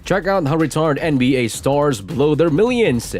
Check out how retired NBA stars blow their millions.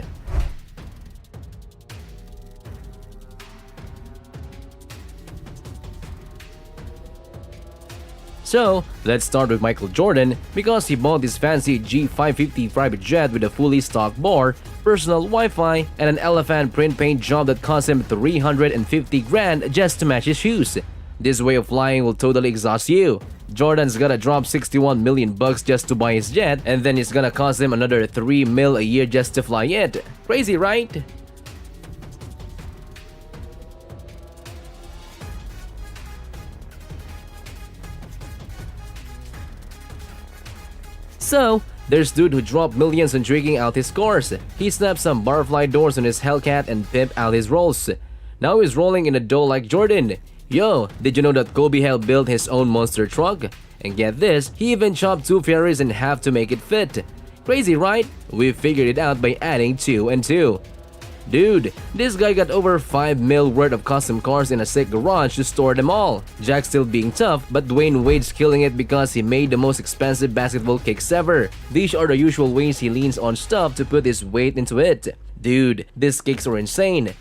So, let's start with Michael Jordan because he bought this fancy G550 private jet with a fully stocked bar, personal Wi-Fi, and an elephant print paint job that cost him 350 grand just to match his shoes. This way of flying will totally exhaust you. Jordan's gotta drop 61 million bucks just to buy his jet, and then it's gonna cost him another 3 mil a year just to fly it. Crazy, right? So, there's dude who dropped millions on drinking out his cars. He snapped some barfly doors on his Hellcat and pimped out his rolls. Now he's rolling in a dough like Jordan. Yo, did you know that Kobe helped build his own monster truck? And get this, he even chopped 2 Ferraris in half to make it fit. Crazy, right? We figured it out by adding 2 and 2. Dude, this guy got over 5 mil worth of custom cars in a sick garage to store them all. Jack's still being tough, but Dwayne Wade's killing it because he made the most expensive basketball kicks ever. These are the usual ways he leans on stuff to put his weight into it. Dude, these kicks are insane.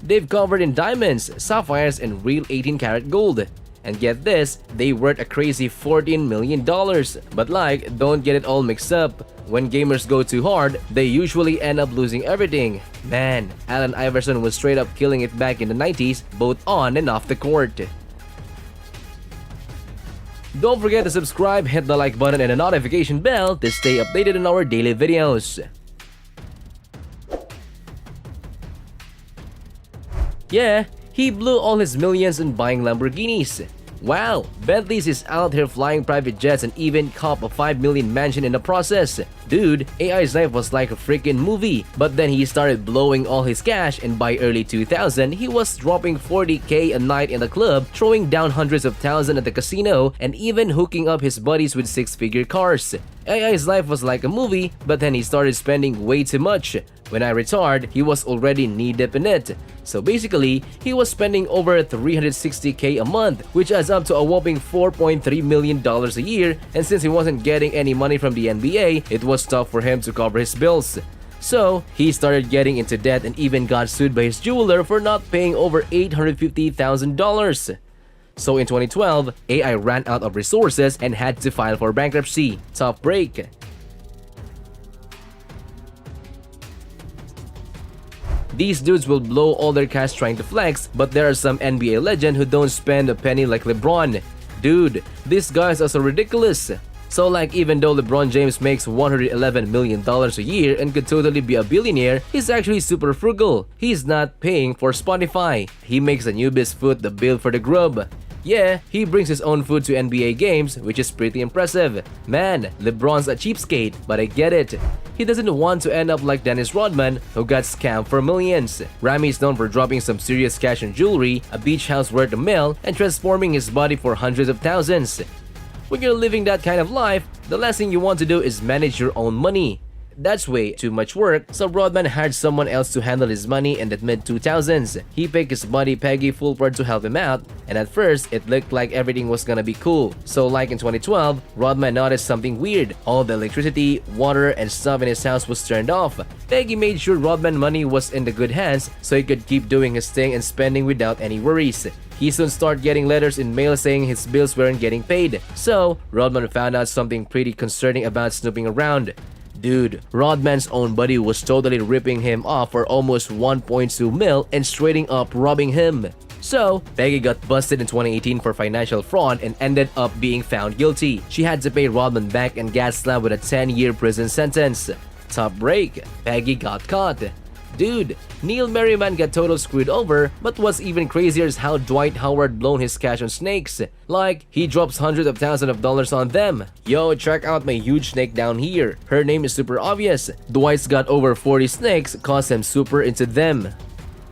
They've covered in diamonds, sapphires, and real 18-karat gold. And get this, they worth a crazy $14 million. But like, don't get it all mixed up. When gamers go too hard, they usually end up losing everything. Man, Allen Iverson was straight up killing it back in the 90s, both on and off the court. Don't forget to subscribe, hit the like button and the notification bell to stay updated on our daily videos. Yeah, he blew all his millions in buying Lamborghinis. Wow, Bentley's is out here flying private jets and even cop a 5 million mansion in the process. Dude, AI's life was like a freaking movie. But then he started blowing all his cash, and by early 2000, he was dropping 40k a night in the club, throwing down hundreds of thousands at the casino, and even hooking up his buddies with 6-figure cars. AI's life was like a movie, but then he started spending way too much. When I retired, he was already knee-deep in it. So basically, he was spending over 360k a month, which adds up to a whopping $4.3 million a year, and since he wasn't getting any money from the NBA, it was tough for him to cover his bills. So, he started getting into debt and even got sued by his jeweler for not paying over $850,000. So in 2012, AI ran out of resources and had to file for bankruptcy. Tough break. These dudes will blow all their cash trying to flex, but there are some NBA legends who don't spend a penny like LeBron. Dude, these guys are so ridiculous. So like, even though LeBron James makes $111 million a year and could totally be a billionaire, he's actually super frugal. He's not paying for Spotify. He makes Anubis foot the bill for the grub. Yeah, he brings his own food to NBA games, which is pretty impressive. Man, LeBron's a cheapskate, but I get it. He doesn't want to end up like Dennis Rodman, who got scammed for millions. Rami's known for dropping some serious cash on jewelry, a beach house worth $1 million, and transforming his body for hundreds of thousands. When you're living that kind of life, the last thing you want to do is manage your own money. That's way too much work, so Rodman hired someone else to handle his money in the mid-2000s. He picked his buddy Peggy Fulford to help him out, and at first, it looked like everything was gonna be cool. So like in 2012, Rodman noticed something weird. All the electricity, water, and stuff in his house was turned off. Peggy made sure Rodman money was in the good hands so he could keep doing his thing and spending without any worries. He soon started getting letters in mail saying his bills weren't getting paid. So, Rodman found out something pretty concerning about snooping around. Dude, Rodman's own buddy was totally ripping him off for almost 1.2 mil and straighting up robbing him. So, Peggy got busted in 2018 for financial fraud and ended up being found guilty. She had to pay Rodman back and got slapped with a 10-year prison sentence. Top break, Peggy got caught. Dude, Neil Merriman got total screwed over, but what's even crazier is how Dwight Howard blown his cash on snakes. Like, he drops hundreds of thousands of dollars on them. Yo, check out my huge snake down here. Her name is super obvious. Dwight's got over 40 snakes, cause him super into them.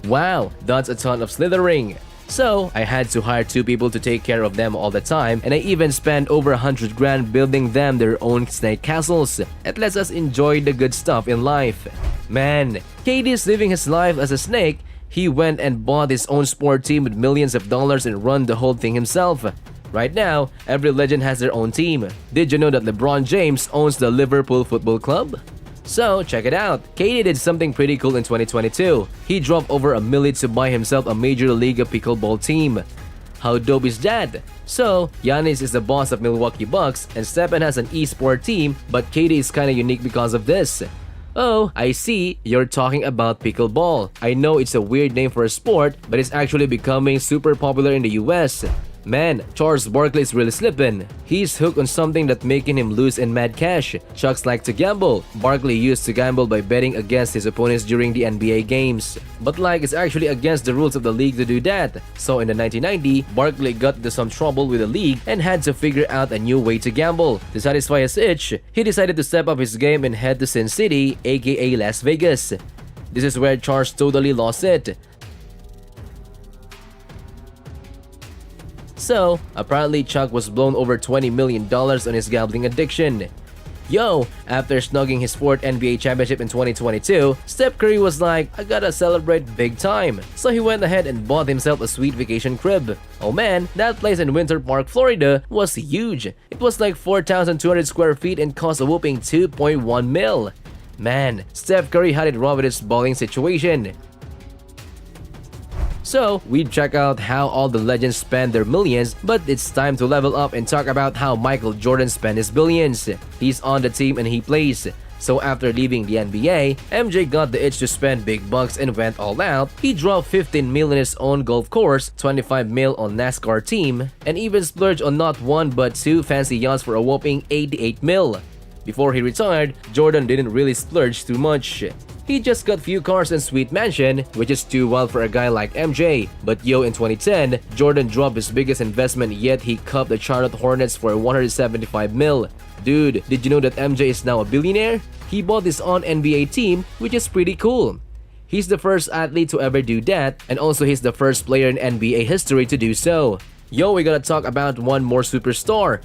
Wow, that's a ton of slithering. So, I had to hire 2 people to take care of them all the time, and I even spent over 100 grand building them their own snake castles. It lets us enjoy the good stuff in life. Man, KD's living his life as a snake. He went and bought his own sport team with millions of dollars and run the whole thing himself. Right now, every legend has their own team. Did you know that LeBron James owns the Liverpool Football Club? So, check it out. KD did something pretty cool in 2022. He dropped over $1 million to buy himself a Major League pickleball team. How dope is that? So, Giannis is the boss of Milwaukee Bucks and Stephen has an esport team, but KD is kinda unique because of this. Oh, I see, you're talking about pickleball. I know it's a weird name for a sport, but it's actually becoming super popular in the US. Man, Charles Barkley is really slipping. He's hooked on something that making him lose in mad cash. Chucks like to gamble. Barkley used to gamble by betting against his opponents during the NBA games. But like, it's actually against the rules of the league to do that. So in the 1990, Barkley got into some trouble with the league and had to figure out a new way to gamble. To satisfy his itch, he decided to step up his game and head to Sin City, aka Las Vegas. This is where Charles totally lost it. So, apparently Chuck was blown over $20 million on his gambling addiction. Yo, after snugging his 4th NBA championship in 2022, Steph Curry was like, I gotta celebrate big time. So he went ahead and bought himself a sweet vacation crib. Oh man, that place in Winter Park, Florida was huge. It was like 4,200 square feet and cost a whooping $2.1 mil. Man, Steph Curry had it rough with his balling situation. So, we'd check out how all the legends spend their millions, but it's time to level up and talk about how Michael Jordan spent his billions. He's on the team and he plays. So after leaving the NBA, MJ got the itch to spend big bucks and went all out. He dropped $15 million on his own golf course, $25 million on NASCAR team, and even splurged on not one but two fancy yachts for a whopping $88 million. Before he retired, Jordan didn't really splurge too much. He just got few cars and sweet mansion, which is too wild for a guy like MJ. But yo, in 2010, Jordan dropped his biggest investment yet. He cuffed the Charlotte Hornets for $175 million. Dude, did you know that MJ is now a billionaire? He bought his own NBA team, which is pretty cool. He's the first athlete to ever do that, and also he's the first player in NBA history to do so. Yo, we gotta talk about one more superstar,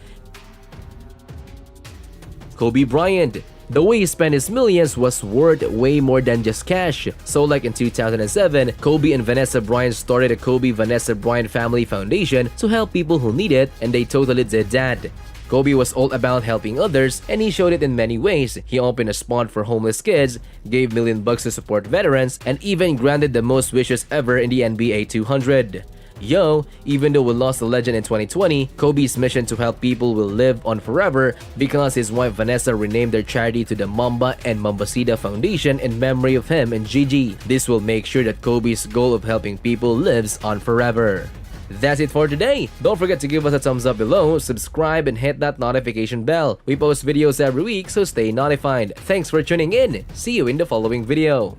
Kobe Bryant. The way he spent his millions was worth way more than just cash. So like in 2007, Kobe and Vanessa Bryant started a Kobe Vanessa Bryant Family Foundation to help people who need it, and they totally did that. Kobe was all about helping others, and he showed it in many ways. He opened a spot for homeless kids, gave $1 million to support veterans, and even granted the most wishes ever in the NBA 200. Yo, even though we lost a legend in 2020, Kobe's mission to help people will live on forever because his wife Vanessa renamed their charity to the Mamba and Mambasita Foundation in memory of him and Gigi. This will make sure that Kobe's goal of helping people lives on forever. That's it for today. Don't forget to give us a thumbs up below, subscribe, and hit that notification bell. We post videos every week, so stay notified. Thanks for tuning in. See you in the following video.